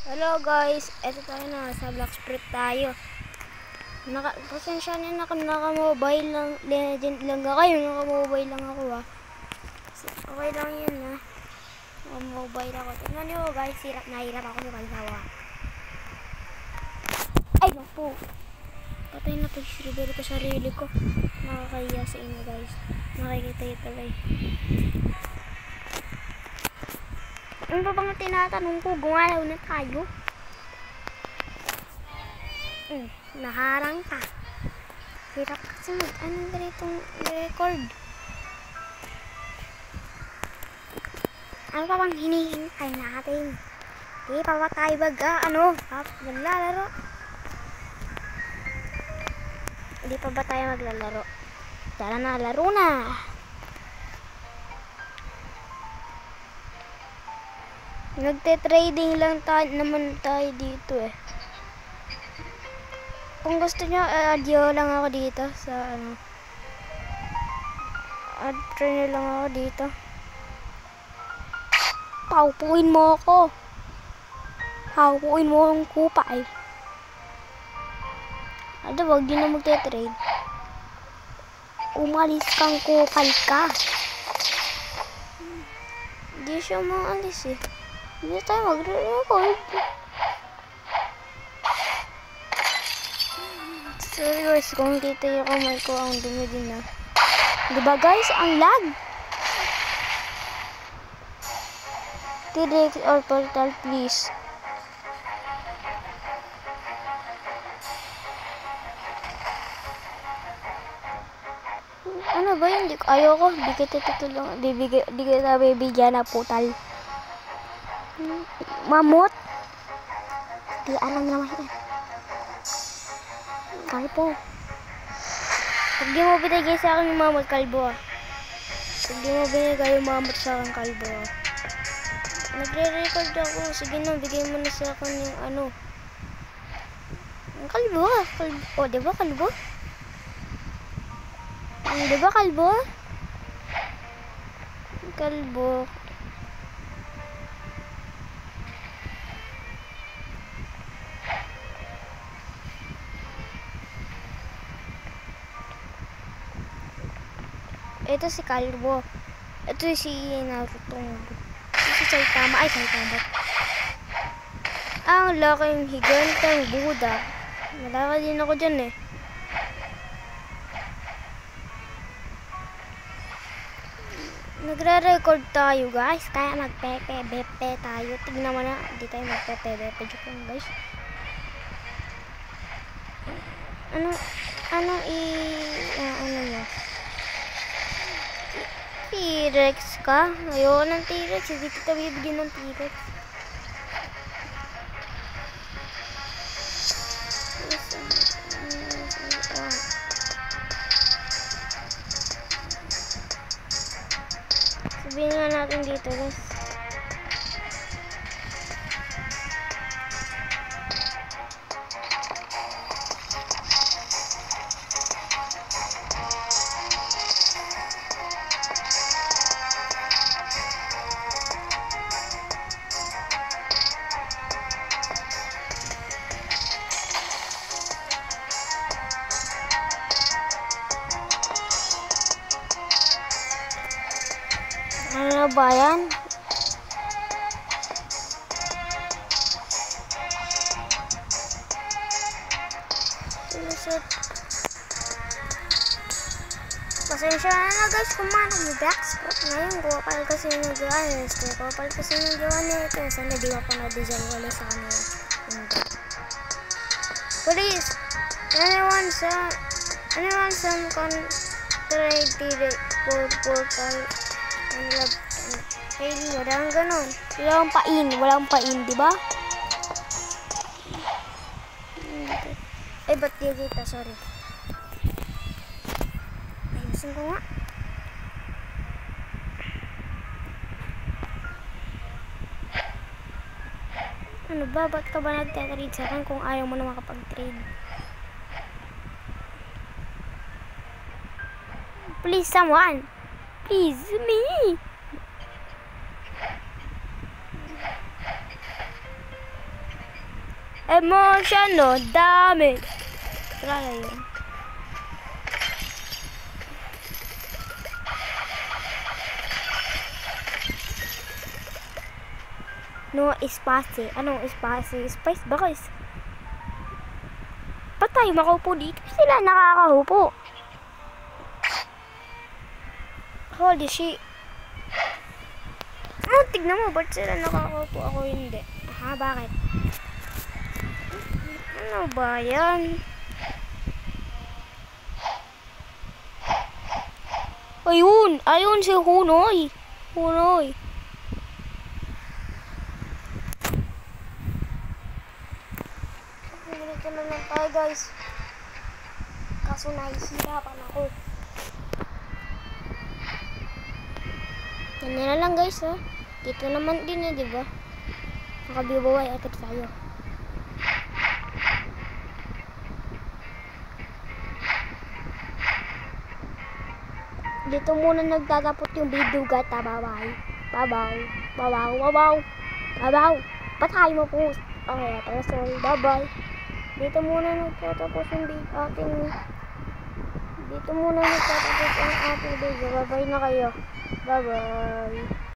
Hello guys, eto tayo na sa Black Spirit tayo. Pasensya na naka-mobile lang, legend lang kayo, naka-mobile lang ako Okay lang yan naka-mobile ako. Tingnan nyo guys, nahirap ako sa kalsawa. Ay naku, patay na pag-reveal ko sarili ko. Nakakahiya sa inyo guys, nakikita yun tuloy. Ano ba bang tinatanong ko? Gumalaw na tayo. Naharang pa. Hirap kasi anong ganitong record. Ano pa bang hinihintay natin? Di pa ba tayo maglalaro? Di pa ba tayo maglalaro? Tara na, laro na! Nagte-trading lang naman tayo dito eh. Kung gusto nyo, add lang ako dito sa add friend lang ako dito. Paupuin mo ako. Paupuin mo ang kupay. Wag din na magte-trade. Umalis kang kupal ka. Hindi siya maalis eh. Hindi tayo magre-record. Sorry guys, kung kita yung kamay ko, ang dumi din na. Diba guys, ang lag? T-Rex or portal please. Ano ba yun? Ayoko, di kita tutulong. Di kita bibigyan na portal. Mamut? Di alam naman yan. Kalbo. Pag di mo binigay sa akin yung mamut, kalbo Pag di mo binigay yung mamut sa akin, kalbo Nagre-record ako. Sige na, bigay mo na sa akin yung Ang kalbo. O, diba kalbo? Diba kalbo? Kalbo. Ito si Kalbo. Ito si Naruto. Ito si Saitama. Ay, Saitama. Ang laking higanteng Buddha. Malaki din ako dyan eh. Nagre-record tayo guys. Kaya magpepe-bepe tayo. Tignan mo na. Hindi tayo magpepe-bepe. Joke lang guys. Ano mo? T-Rex ka? Ayoko ng T-Rex. Hindi kita bibigyan ng T-Rex. Sabihin nga natin dito guys. Ano ba yan? Pasensya na guys kung mag-backspot. Ngayon, kupal kasi nag-ayos. Kupal kasi nag-gawa nito. Sana di ba pa na-design wala sa kanila. Please, anyone can trade portal. Walang ganon. Walang pain, di ba? Ba't dito? Sorry. Ayusin ko nga. Ano ba? Ba't ka ba nagtatrade sa akin kung ayaw mo na makapag-trade? Please, someone. Please, me. Emotional damage. Tara na yun. No espace. Anong espace? Spice ba guys? Ba't tayo makaupo dito? Sila nakakaupo. Holy shit. Oh, tignan mo. Ba't sila nakakaupo? Ako hindi. Ha? Bakit? Ano ba yan? Ayun! Ayun si Hunoy! Hunoy! Ganito na lang tayo guys. Kaso nahihirapan ako. Yan na lang guys ha. Dito naman din eh, diba? Nakabibuhay agad tayo. Dito muna nagtatapos yung video guys. Bye-bye. Bye-bye. Bye-bye. Bye-bye. Bye-bye. Patay mo po. Okay, pala sorry. Bye-bye. Dito muna nagtatapos yung ating video. Bye-bye na kayo. Bye-bye.